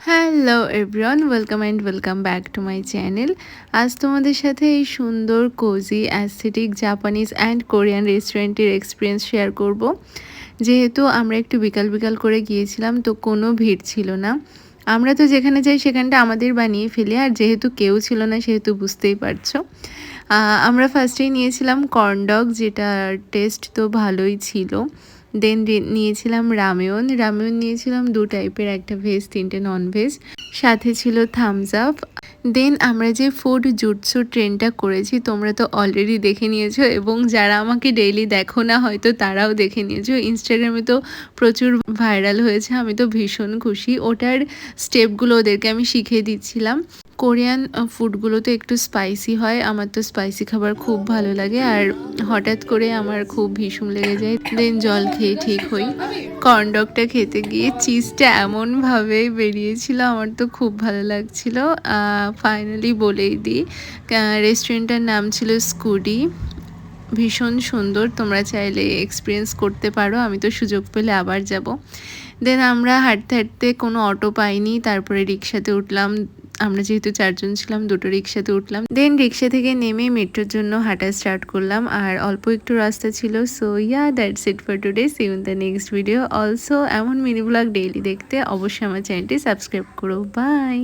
Hello everyone, welcome back to my channel. আজ তোমাদের সাথে এই সুন্দর cosy aesthetic Japanese and Korean রেস্টুরেন্টের এক্সপিরিয়েন্স শেয়ার করব। যেহেতু আমরা একটু বিকাল বিকাল করে গিয়েছিলাম, তো কোনো ভিড় ছিল না। আমরা তো যেখানে যাই সেখানটা আমাদের বানিয়ে ফেলি, আর যেহেতু কেউ ছিল না সেহেতু বুঝতেই পারছো। আমরা ফার্স্টেই নিয়েছিলাম কর্নডগ, যেটার টেস্ট তো ভালোই ছিল। দেন নিয়েছিলাম রামেয়ন নিয়েছিলাম 2 টাইপের, একটা ভেজ 3টে নন ভেজ, সাথে ছিল থামস আপ। দেন আমরা যে ফুড জুটসু ট্রেনটা করেছি তোমরা তো অলরেডি দেখে নিয়েছো, এবং যারা আমাকে ডেইলি দেখো না হয়তো তারাও দেখে নিয়েছো। ইনস্টাগ্রামে তো প্রচুর ভাইরাল হয়েছে, আমি তো ভীষণ খুশি। ওটার স্টেপগুলো ওদেরকে আমি শিখিয়ে দিচ্ছিলাম। কোরিয়ান ফুডগুলো তো একটু স্পাইসি হয়, আমার তো স্পাইসি খাবার খুব ভালো লাগে, আর হঠাৎ করে আমার খুব ভীষণ লেগে যায়। দেন জল খেয়ে ঠিক হই। কর্নডগটা খেতে গিয়ে চিজটা এমনভাবে বেরিয়েছিল, আমার তো খুব ভালো লাগছিল। ফাইনালি বলেই দিই, রেস্টুরেন্টটার নাম ছিল স্কুডি। ভীষণ সুন্দর, তোমরা চাইলে এক্সপিরিয়েন্স করতে পারো, আমি তো সুযোগ পেলে আবার যাব। দেন আমরা হাঁটতে হাঁটতে কোনো অটো পাইনি, তারপরে রিক্সাতে উঠলাম। আমরা যেহেতু 4 জন ছিলাম, 2টো রিক্সাতে উঠলাম। দেন রিক্সা থেকে নেমে মেট্রোর জন্য হাঁটা স্টার্ট করলাম, আর অল্প একটু রাস্তা ছিল। So yeah, that's it for today. See you in the next video. Also এমন মিনি ব্লগ ডেইলি দেখতে অবশ্যই আমার চ্যানেলটি সাবস্ক্রাইব করো। বাই।